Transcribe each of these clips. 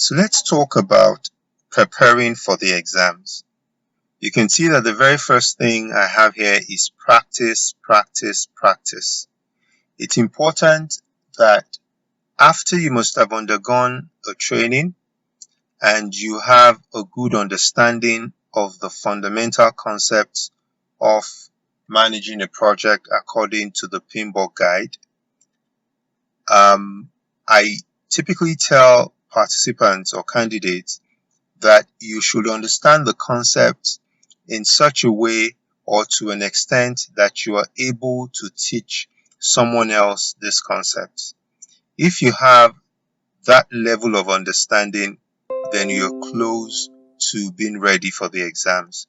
So let's talk about preparing for the exams. You can see that the very first thing I have here is practice, practice, practice. It's important that after you must have undergone a training and you have a good understanding of the fundamental concepts of managing a project according to the PMBOK guide, I typically tell participants or candidates that you should understand the concepts in such a way or to an extent that you are able to teach someone else this concept. If you have that level of understanding, then you're close to being ready for the exams.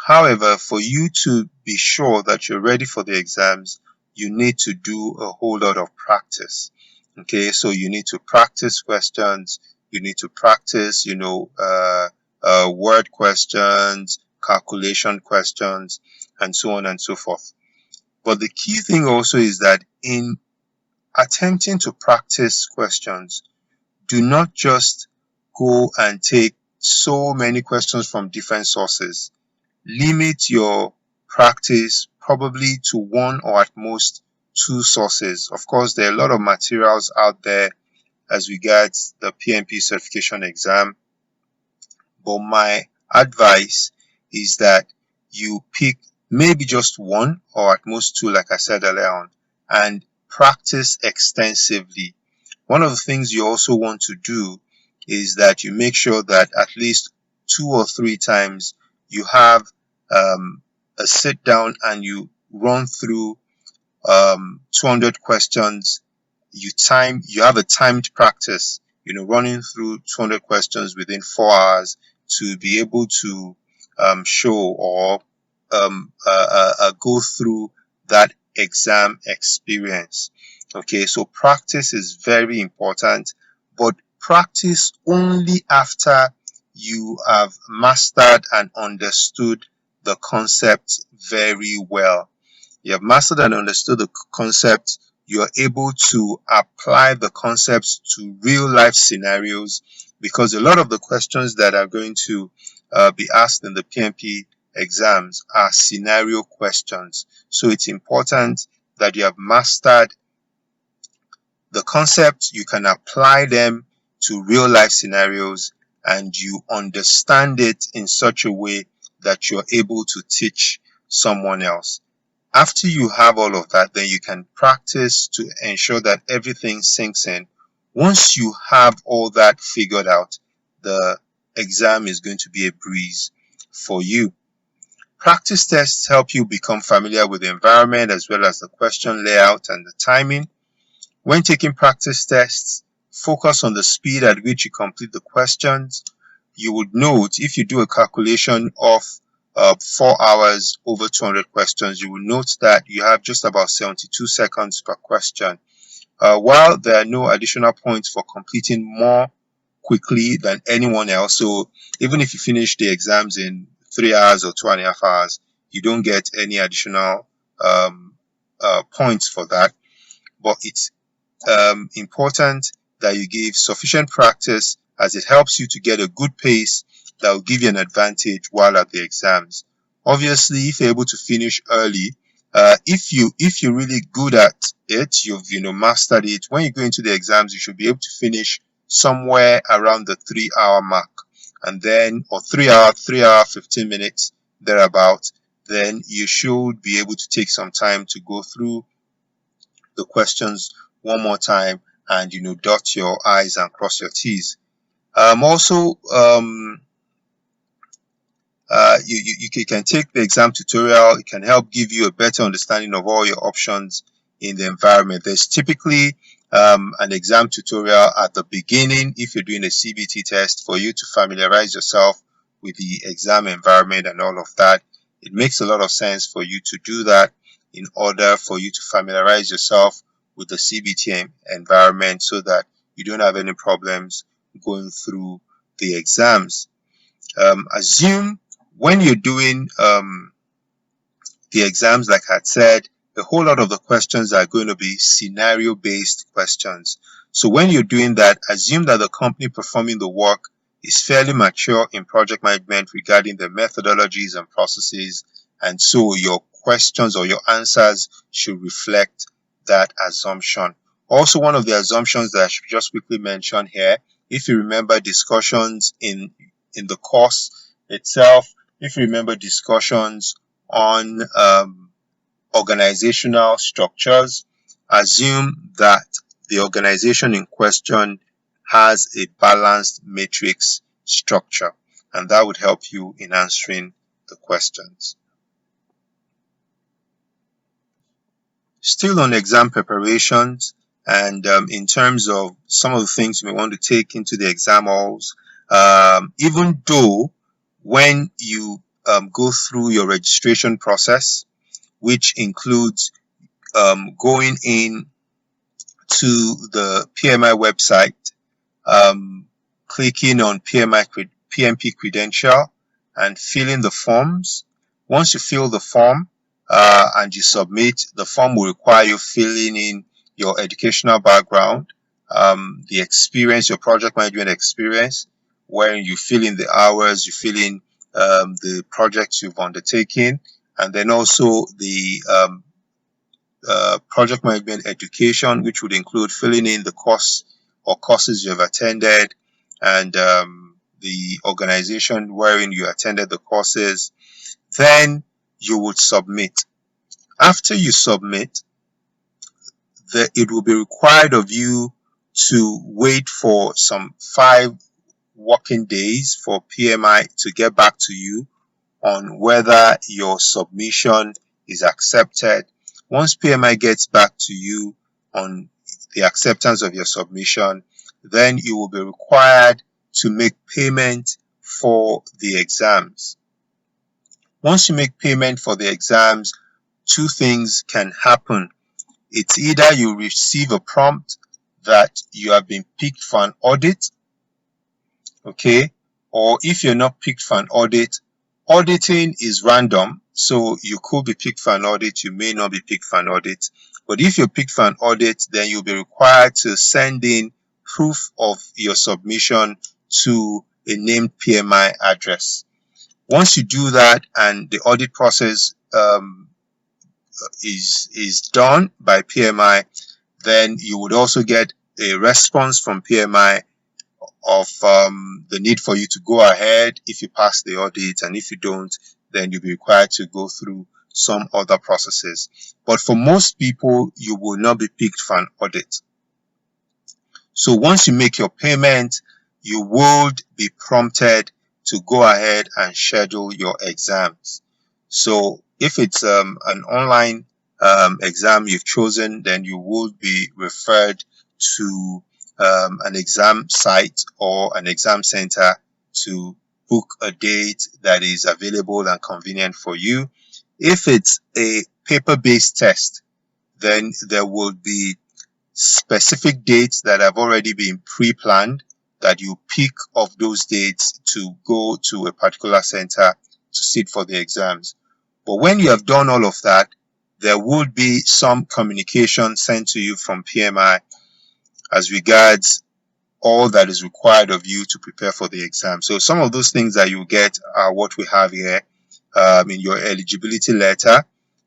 However, for you to be sure that you're ready for the exams, you need to do a whole lot of practice. Okay, so you need to practice questions, you need to practice, word questions, calculation questions, and so on and so forth. But the key thing also is that in attempting to practice questions, do not just go and take so many questions from different sources. Limit your practice probably to one or at most two sources. Of course, there are a lot of materials out there as regards the PMP certification exam, but my advice is that you pick maybe just one or at most two, like I said earlier on, and practice extensively. One of the things you also want to do is that you make sure that at least 2 or 3 times you have a sit down and you run through 200 questions. You have a timed practice, running through 200 questions within 4 hours to be able to show or go through that exam experience. Okay, so practice is very important, but practice only after you have mastered and understood the concept very well. You have mastered and understood the concept. You are able to apply the concepts to real life scenarios, because a lot of the questions that are going to be asked in the PMP exams are scenario questions. So it's important that you have mastered the concept, you can apply them to real life scenarios, and you understand it in such a way that you're able to teach someone else. After you have all of that, then you can practice to ensure that everything sinks in. Once you have all that figured out, the exam is going to be a breeze for you. Practice tests help you become familiar with the environment as well as the question layout and the timing. When taking practice tests, focus on the speed at which you complete the questions. You would note if you do a calculation of 4 hours over 200 questions, you will note that you have just about 72 seconds per question. While there are no additional points for completing more quickly than anyone else, so even if you finish the exams in 3 hours or 2.5 hours, you don't get any additional points for that. But it's important that you give sufficient practice, as it helps you to get a good pace that will give you an advantage while at the exams. Obviously, if you're able to finish early, if you're really good at it, you've mastered it. When you go into the exams, you should be able to finish somewhere around the 3 hour mark, and then or 3 hour 15 minutes thereabout. Then you should be able to take some time to go through the questions one more time and dot your I's and cross your T's. Also, you can take the exam tutorial. It can help give you a better understanding of all your options in the environment. There's typically an exam tutorial at the beginning if you're doing a CBT test, for you to familiarize yourself with the exam environment and all of that. It makes a lot of sense for you to do that in order for you to familiarize yourself with the CBT environment so that you don't have any problems going through the exams. Assume when you're doing the exams, like I said, a whole lot of the questions are going to be scenario-based questions. So when you're doing that, assume that the company performing the work is fairly mature in project management regarding the methodologies and processes, and so your questions or your answers should reflect that assumption. Also, one of the assumptions that I should just quickly mention here, if you remember discussions in the course itself, if you remember discussions on organizational structures, assume that the organization in question has a balanced matrix structure, and that would help you in answering the questions. Still on exam preparations, and in terms of some of the things you may want to take into the exam halls, even though when you go through your registration process, which includes going in to the PMI website, clicking on PMP credential and filling the forms. Once you fill the form and you submit, the form will require you filling in your educational background, the experience, your project management experience, where you fill in the hours, you fill in the projects you've undertaken, and then also the project management education, which would include filling in the course or courses you have attended and the organization wherein you attended the courses. Then you would submit. After you submit, it will be required of you to wait for some 5 working days for PMI to get back to you on whether your submission is accepted. Once PMI gets back to you on the acceptance of your submission, then you will be required to make payment for the exams. Once you make payment for the exams, 2 things can happen. It's either you receive a prompt that you have been picked for an audit, okay, or if you're not picked for an audit, auditing is random, so you could be picked for an audit, you may not be picked for an audit. But if you're picked for an audit, then you'll be required to send in proof of your submission to a named PMI address. Once you do that and the audit process is done by PMI, then you would also get a response from PMI of the need for you to go ahead if you pass the audit, and if you don't, then you'll be required to go through some other processes. But for most people, you will not be picked for an audit. So once you make your payment, you would be prompted to go ahead and schedule your exams. So if it's an online exam you've chosen, then you will be referred to an exam site or an exam center to book a date that is available and convenient for you. If it's a paper-based test, then there will be specific dates that have already been pre-planned that you pick of those dates to go to a particular center to sit for the exams. But when you have done all of that, there would be some communication sent to you from PMI as regards all that is required of you to prepare for the exam. So some of those things that you get are what we have here in your eligibility letter,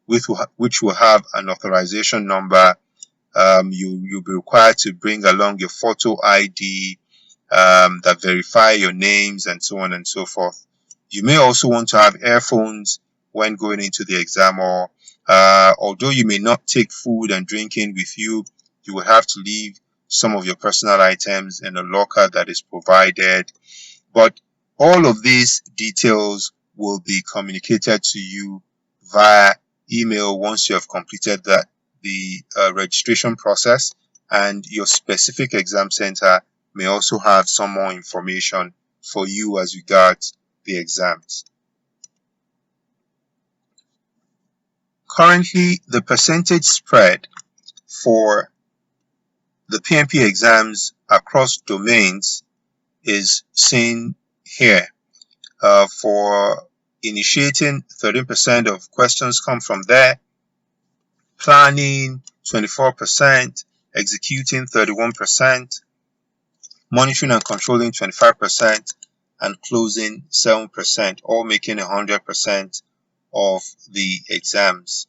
which will have an authorization number. You'll be required to bring along your photo ID that verify your names and so on and so forth. You may also want to have earphones when going into the exam, or although you may not take food and drinking with you, you will have to leave some of your personal items in a locker that is provided. But all of these details will be communicated to you via email once you have completed the registration process, and your specific exam center may also have some more information for you as regards the exams. Currently, the percentage spread for the PMP exams across domains is seen here. For initiating, 13% of questions come from there. Planning, 24%. executing 31%, monitoring and controlling 25%, and closing 7%, all making 100% of the exams.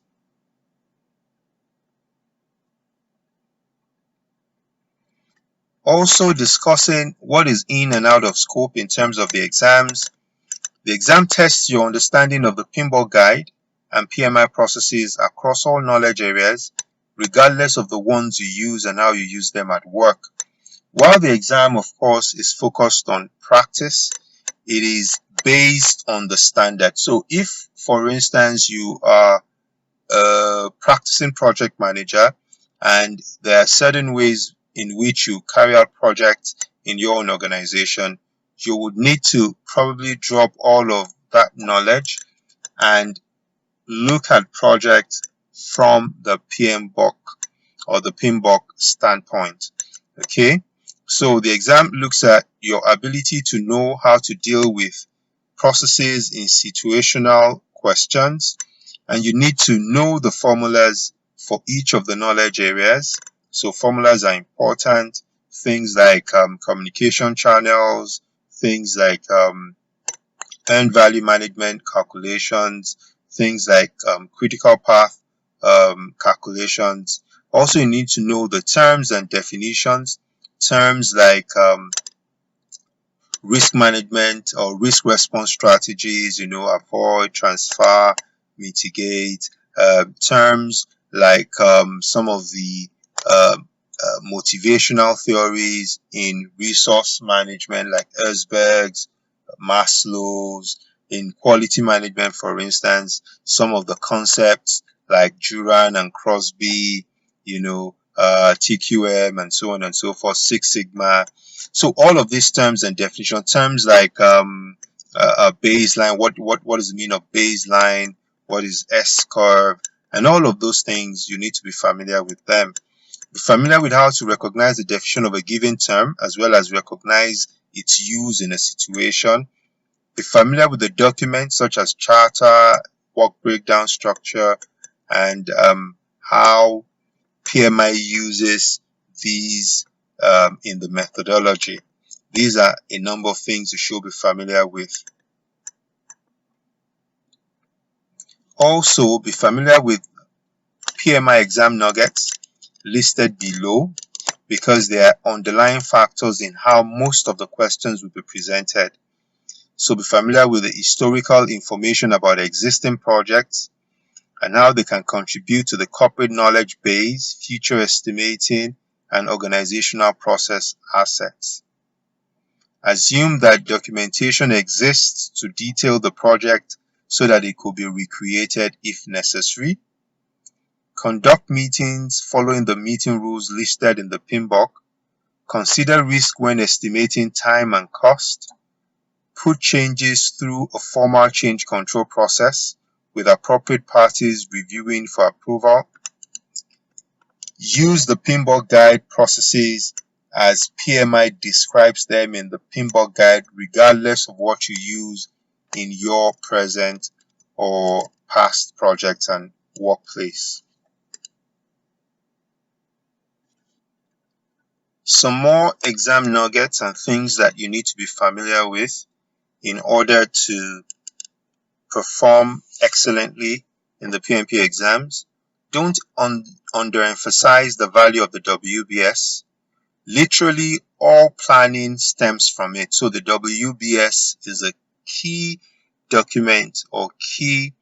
Also discussing what is in and out of scope in terms of the exams. The exam tests your understanding of the pinball guide and PMI processes across all knowledge areas, regardless of the ones you use and how you use them at work. While the exam, of course, is focused on practice, it is based on the standard. So if, for instance, you are a practicing project manager and there are certain ways in which you carry out projects in your own organization, you would need to probably drop all of that knowledge and look at projects from the PMBOK or the PMBOK standpoint. Okay, so the exam looks at your ability to know how to deal with processes in situational questions, and you need to know the formulas for each of the knowledge areas. So formulas are important. Things like communication channels, things like earned value management calculations, things like critical path calculations. Also, you need to know the terms and definitions, terms like risk management or risk response strategies, avoid, transfer, mitigate, terms like some of the motivational theories in resource management like Erzberg's, Maslow's, in quality management, for instance, some of the concepts like Duran and Crosby, TQM and so on and so forth, Six Sigma. So all of these terms and definition terms like a baseline, what does it mean of baseline, what is S curve, and all of those things, you need to be familiar with them. Be familiar with how to recognize the definition of a given term as well as recognize its use in a situation. Be familiar with the documents such as charter, work breakdown structure, and how PMI uses these in the methodology. These are a number of things you should be familiar with. Also, be familiar with PMI Exam Nuggets listed below because they are underlying factors in how most of the questions will be presented. So be familiar with the historical information about existing projects and how they can contribute to the corporate knowledge base, future estimating, and organizational process assets. Assume that documentation exists to detail the project so that it could be recreated if necessary. Conduct meetings following the meeting rules listed in the PMBOK. Consider risk when estimating time and cost. Put changes through a formal change control process with appropriate parties reviewing for approval. Use the PMBOK guide processes as PMI describes them in the PMBOK guide, regardless of what you use in your present or past projects and workplace. Some more exam nuggets and things that you need to be familiar with in order to perform excellently in the PMP exams. Don't underemphasize the value of the WBS. Literally all planning stems from it. So the WBS is a key document or key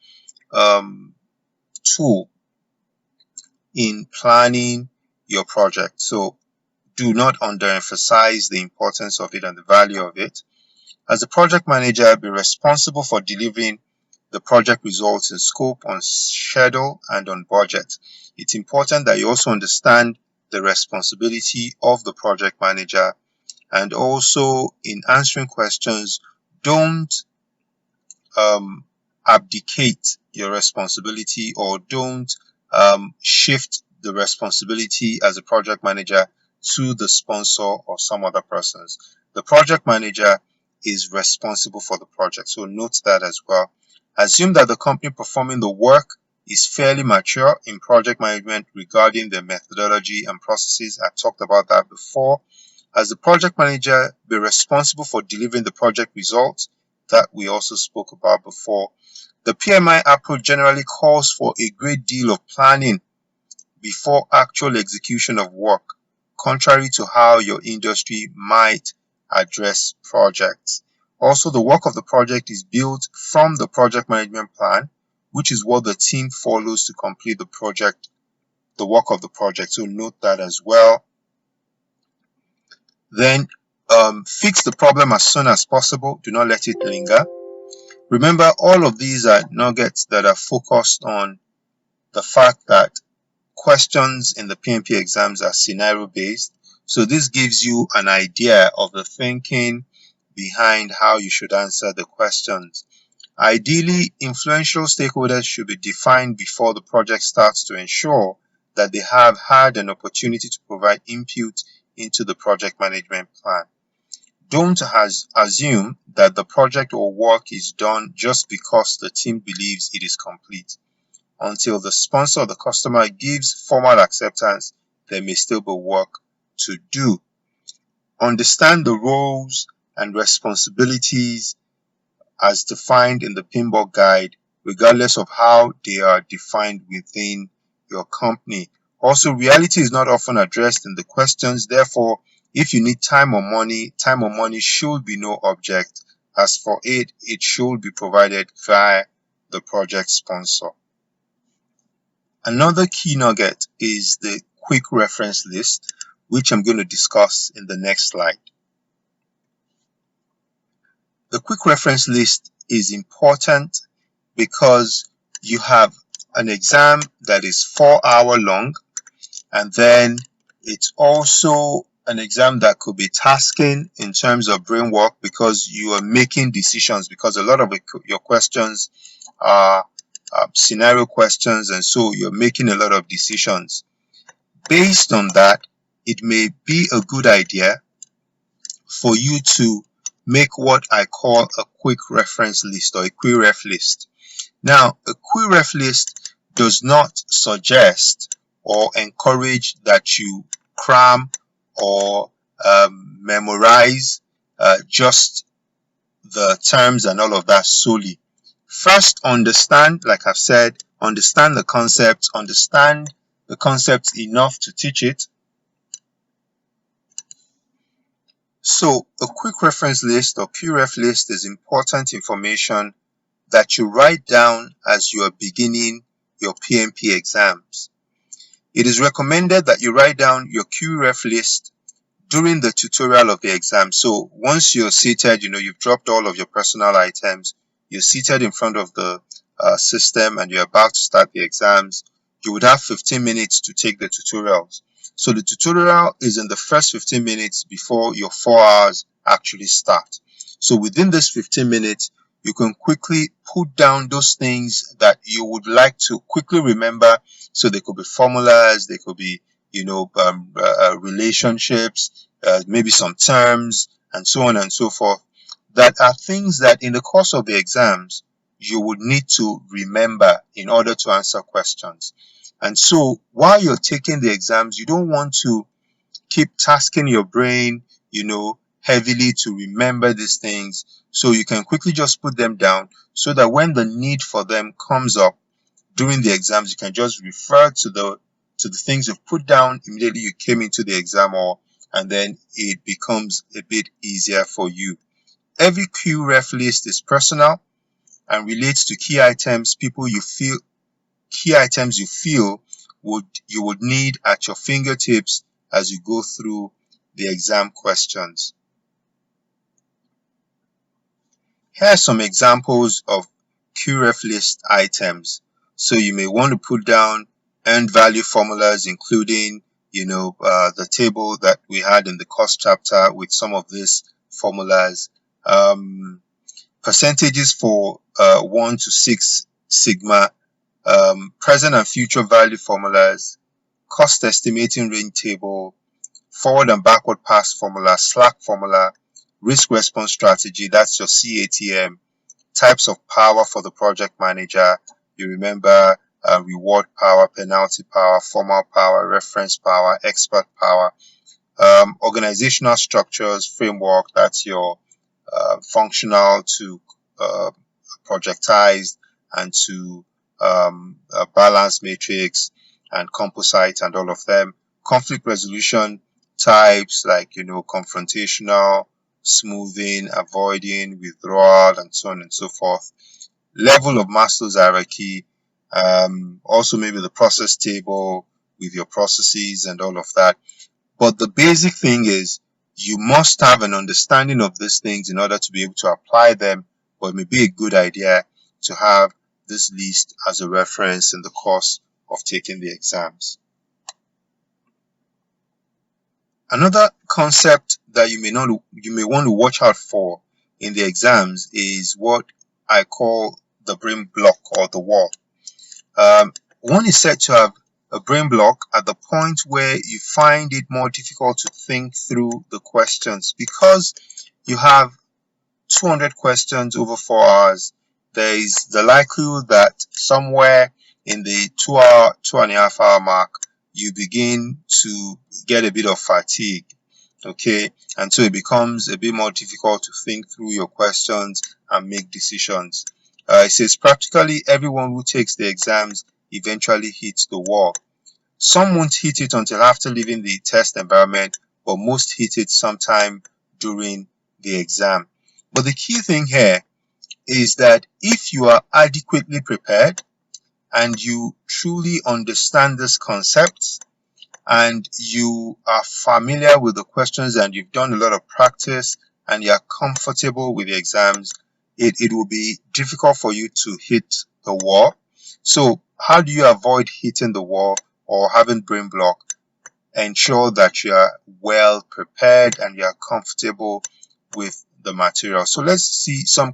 tool in planning your project. So do not underemphasize the importance of it and the value of it. As a project manager, be responsible for delivering the project results in scope, on schedule, and on budget. It's important that you also understand the responsibility of the project manager, and also in answering questions, don't abdicate your responsibility or don't shift the responsibility as a project manager to the sponsor or some other persons. The project manager is responsible for the project, so note that as well. Assume that the company performing the work is fairly mature in project management regarding the methodology and processes. I talked about that before. As the project manager, be responsible for delivering the project results that we also spoke about before. The PMI approach generally calls for a great deal of planning before actual execution of work, contrary to how your industry might address projects. Also, the work of the project is built from the project management plan, which is what the team follows to complete the project, the work of the project. So note that as well. Then fix the problem as soon as possible. Do not let it linger. Remember, all of these are nuggets that are focused on the fact that questions in the PMP exams are scenario based. So this gives you an idea of the thinking behind how you should answer the questions. Ideally, influential stakeholders should be defined before the project starts to ensure that they have had an opportunity to provide input into the project management plan. Don't assume that the project or work is done just because the team believes it is complete. Until the sponsor or the customer gives formal acceptance, there may still be work to do. Understand the roles and responsibilities as defined in the Pinball Guide, regardless of how they are defined within your company. Also, reality is not often addressed in the questions. Therefore, if you need time or money should be no object. As for it should be provided via the project sponsor. Another key nugget is the quick reference list, which I'm going to discuss in the next slide. The quick reference list is important because you have an exam that is 4 hour long, and then it's also an exam that could be tasking in terms of brain work because you are making decisions, because a lot of your questions are scenario questions, and so you're making a lot of decisions. Based on that, it may be a good idea for you to make what I call a quick reference list or a QRef list. Now, a QRef list does not suggest or encourage that you cram or memorize just the terms and all of that solely. First, understand, like I've said, understand the concept enough to teach it. So a quick reference list or QRef list is important information that you write down as you are beginning your PMP exams. It is recommended that you write down your QRef list during the tutorial of the exam. So once you're seated, you've dropped all of your personal items, you're seated in front of the system and you're about to start the exams, you would have 15 minutes to take the tutorials. So the tutorial is in the first 15 minutes before your 4 hours actually start. So within this 15 minutes, you can quickly put down those things that you would like to quickly remember. So they could be formulas, they could be relationships, maybe some terms, and so on and so forth, that are things that in the course of the exams you would need to remember in order to answer questions. And so while you're taking the exams, you don't want to keep tasking your brain, heavily to remember these things. So you can quickly just put them down so that when the need for them comes up during the exams, you can just refer to the things you've put down immediately you came into the exam hall, and then it becomes a bit easier for you. Every QRef list is personal and relates to key items you feel you would need at your fingertips as you go through the exam questions. Here are some examples of QRef list items. So you may want to put down earned value formulas, including the table that we had in the cost chapter with some of these formulas, percentages for 1 to 6 sigma, present and future value formulas, cost estimating range table, forward and backward pass formula, slack formula, risk response strategy, that's your CATM, types of power for the project manager. You remember reward power, penalty power, formal power, reference power, expert power, organizational structures, framework, that's your functional to projectized and to balance matrix and composite and all of them. Conflict resolution types like, confrontational, smoothing, avoiding, withdrawal, and so on and so forth. Level of Maslow's hierarchy, also maybe the process table with your processes and all of that. But the basic thing is you must have an understanding of these things in order to be able to apply them. But it may be a good idea to have this list as a reference in the course of taking the exams. Another concept that you may want to watch out for in the exams is what I call the brain block or the wall. One is said to have a brain block at the point where you find it more difficult to think through the questions because you have 200 questions over 4 hours. There is the likelihood that somewhere in the 2.5 hour mark, you begin to get a bit of fatigue. Okay, and so it becomes a bit more difficult to think through your questions and make decisions. It says practically everyone who takes the exams eventually hits the wall. Some won't hit it until after leaving the test environment, but most hit it sometime during the exam. But the key thing here is that if you are adequately prepared and you truly understand these concepts and you are familiar with the questions and you've done a lot of practice and you are comfortable with the exams, it will be difficult for you to hit the wall. So how do you avoid hitting the wall or having brain block? Ensure that you are well prepared and you are comfortable with the material. So let's see some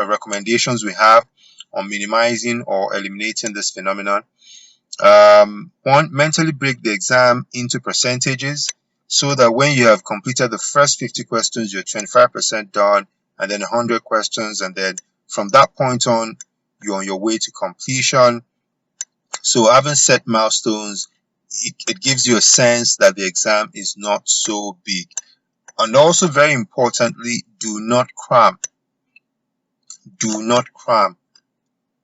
recommendations we have on minimizing or eliminating this phenomenon. One, mentally break the exam into percentages so that when you have completed the first 50 questions, you're 25% done, and then 100 questions, and then from that point on, you're on your way to completion. So having set milestones, it gives you a sense that the exam is not so big. And also very importantly, do not cram. Do not cram.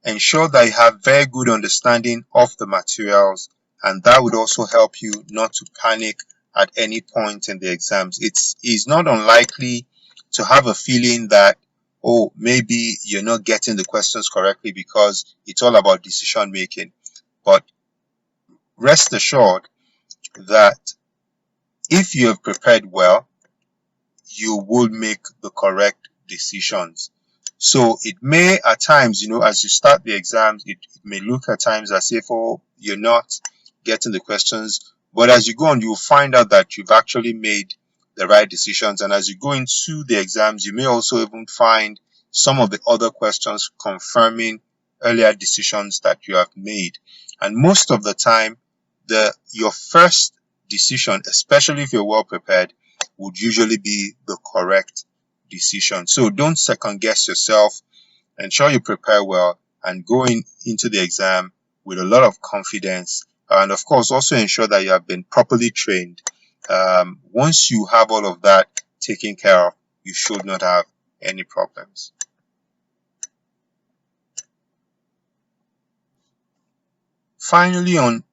Ensure that you have very good understanding of the materials, and that would also help you not to panic at any point in the exams. It's not unlikely to have a feeling that, oh, maybe you're not getting the questions correctly because it's all about decision making. But rest assured that if you have prepared well, you will make the correct decisions. So it may at times, as you start the exams, it may look at times as if, oh, you're not getting the questions. But as you go on, you'll find out that you've actually made the right decisions. And as you go into the exams, you may also even find some of the other questions confirming earlier decisions that you have made. And most of the time, your first decision, especially if you're well prepared, would usually be the correct decision. So don't second guess yourself. Ensure you prepare well and go into the exam with a lot of confidence. And of course, also ensure that you have been properly trained. Once you have all of that taken care of, you should not have any problems. Finally, on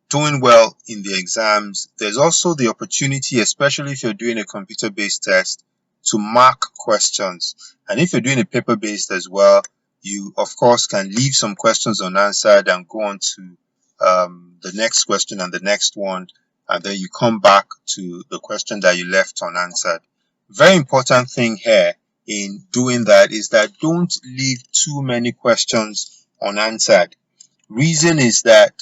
doing well in the exams, there's also the opportunity, especially if you're doing a computer-based test, to mark questions. And if you're doing a paper-based as well, you of course can leave some questions unanswered and go on to the next question and the next one, and then you come back to the question that you left unanswered. Very important thing here in doing that is that don't leave too many questions unanswered. Reason is that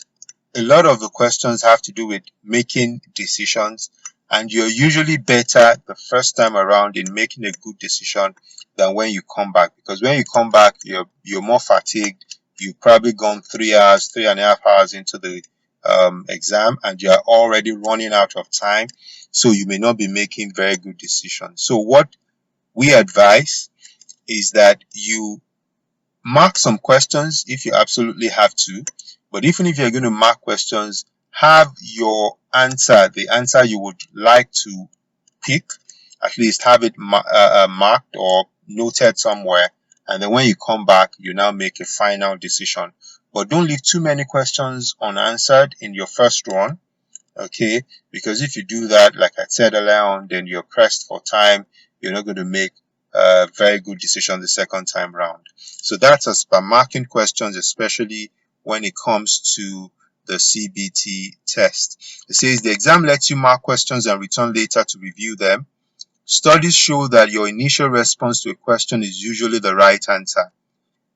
a lot of the questions have to do with making decisions, and you're usually better the first time around in making a good decision than when you come back, because when you come back, you're more fatigued. You've probably gone 3 hours, 3.5 hours into the exam, and you're already running out of time, so you may not be making very good decisions. So what we advise is that you Mark some questions if you absolutely have to, but even if you're going to mark questions, have your answer, the answer you would like to pick, at least have it marked or noted somewhere, and then when you come back, you now make a final decision. But don't leave too many questions unanswered in your first run, okay? Because if you do that, like I said earlier on, then you're pressed for time. You're not going to make a very good decision the second time round. So that's as per marking questions, especially when it comes to the CBT test. It says the exam lets you mark questions and return later to review them. Studies show that your initial response to a question is usually the right answer.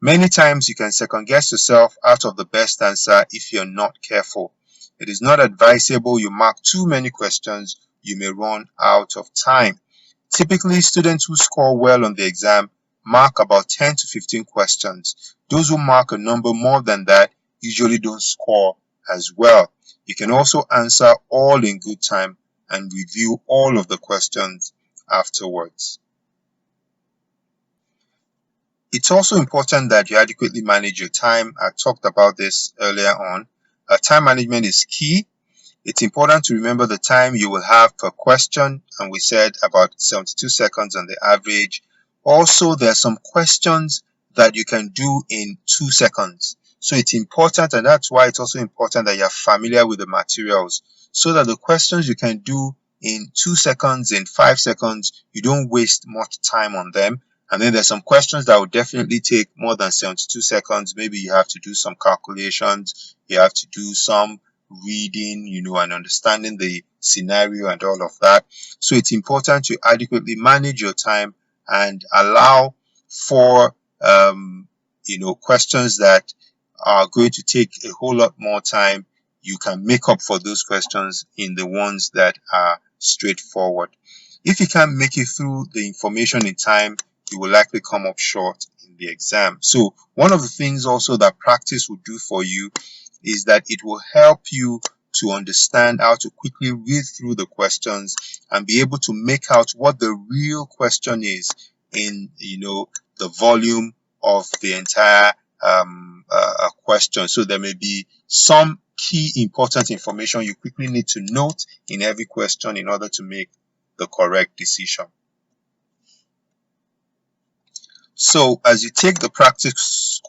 Many times you can second guess yourself out of the best answer if you're not careful. It is not advisable you mark too many questions, you may run out of time. Typically, students who score well on the exam mark about 10 to 15 questions. Those who mark a number more than that usually don't score as well. You can also answer all in good time and review all of the questions afterwards. It's also important that you adequately manage your time. I talked about this earlier on. Time management is key. It's important to remember the time you will have per question, and we said about 72 seconds on the average. Also, there are some questions that you can do in 2 seconds. So it's important, and that's why it's also important that you're familiar with the materials, so that the questions you can do in 2 seconds, in 5 seconds, you don't waste much time on them. And then there's some questions that will definitely take more than 72 seconds. Maybe you have to do some calculations, you have to do some reading, and understanding the scenario and all of that. So it's important to adequately manage your time and allow for, questions that are going to take a whole lot more time. You can make up for those questions in the ones that are straightforward. If you can't make it through the information in time, you will likely come up short in the exam. So one of the things also that practice will do for you is that it will help you to understand how to quickly read through the questions and be able to make out what the real question is in the volume of the entire question. So there may be some key important information you quickly need to note in every question in order to make the correct decision. So as you take the practice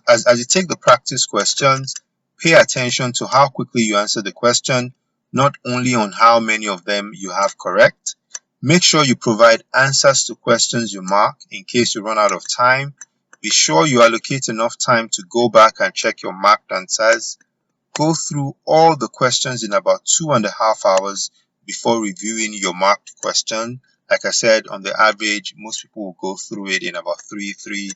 as you take the practice questions, pay attention to how quickly you answer the question, not only on how many of them you have correct. Make sure you provide answers to questions you mark in case you run out of time. Be sure you allocate enough time to go back and check your marked answers. Go through all the questions in about 2.5 hours before reviewing your marked question. Like I said, on the average, most people will go through it in about 3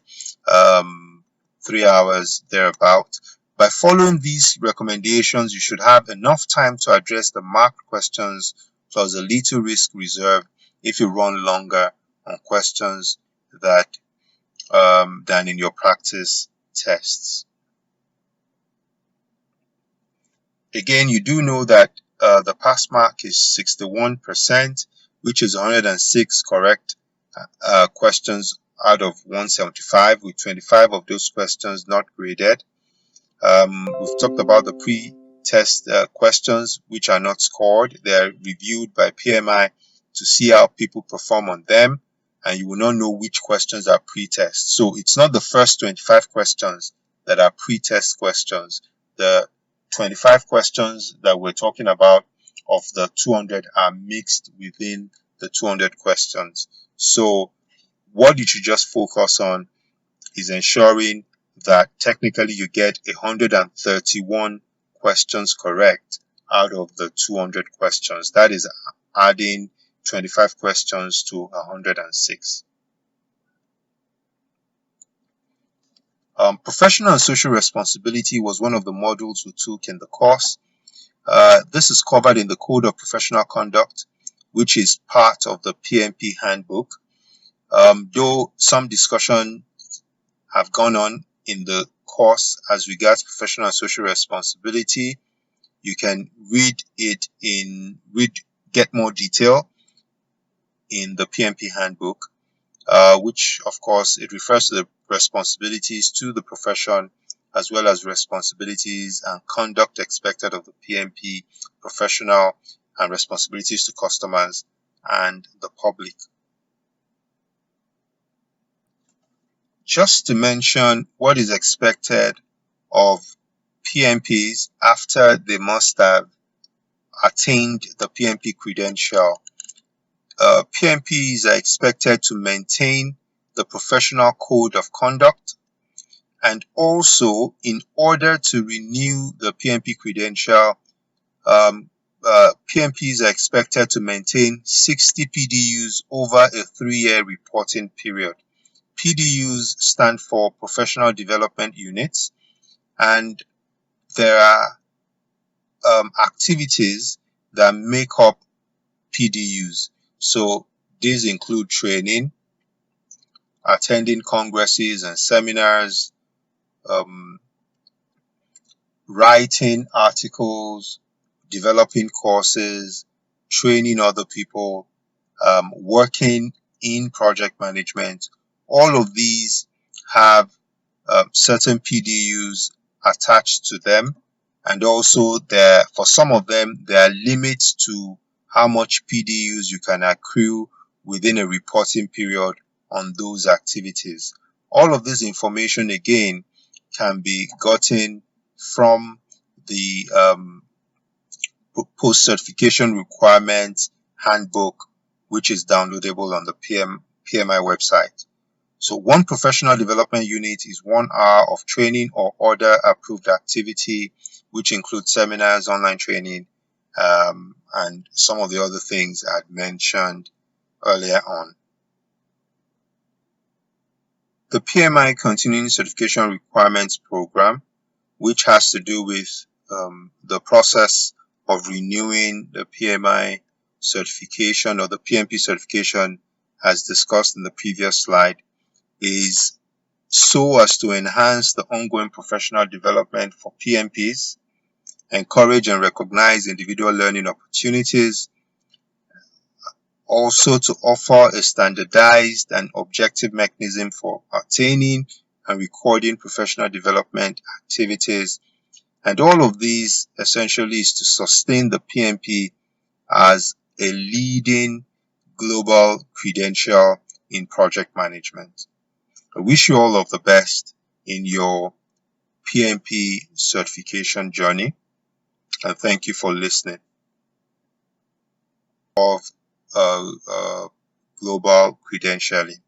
hours thereabout. By following these recommendations, you should have enough time to address the marked questions plus a little risk reserve if you run longer on questions than in your practice tests. Again, you do know that the pass mark is 61%, which is 106 correct questions out of 175, with 25 of those questions not graded. We've talked about the pre-test questions, which are not scored. They're reviewed by PMI to see how people perform on them, and you will not know which questions are pre-test. So it's not the first 25 questions that are pre-test questions. The 25 questions that we're talking about of the 200 are mixed within the 200 questions. So what you should just focus on is ensuring that technically you get 131 questions correct out of the 200 questions. That is adding 25 questions to 106. Professional and social responsibility was one of the modules we took in the course. This is covered in the Code of Professional Conduct, which is part of the PMP handbook. Though some discussion have gone on in the course as regards professional and social responsibility, you can get more detail in the PMP handbook. which of course it refers to the responsibilities to the profession as well as responsibilities and conduct expected of the PMP professional and responsibilities to customers and the public. Just to mention what is expected of PMPs after they must have attained the PMP credential. PMPs are expected to maintain the professional code of conduct, and also in order to renew the PMP credential, PMPs are expected to maintain 60 PDUs over a 3-year reporting period. PDUs stand for Professional Development Units, and there are activities that make up PDUs. So these include training, attending congresses and seminars, writing articles, developing courses, training other people, working in project management. All of these have certain PDUs attached to them, and also for some of them there are limits to how much PDUs you can accrue within a reporting period on those activities. All of this information again can be gotten from the post-certification requirements handbook, which is downloadable on the PMI website. So one professional development unit is 1 hour of training or other approved activity, which includes seminars, online training, and some of the other things I had mentioned earlier on. The PMI Continuing Certification Requirements Program, which has to do with the process of renewing the PMI certification or the PMP certification, as discussed in the previous slide, is so as to enhance the ongoing professional development for PMPs, encourage and recognize individual learning opportunities, also to offer a standardized and objective mechanism for attaining and recording professional development activities. And all of these essentially is to sustain the PMP as a leading global credential in project management. I wish you all of the best in your PMP certification journey, and thank you for listening. Of global credentialing.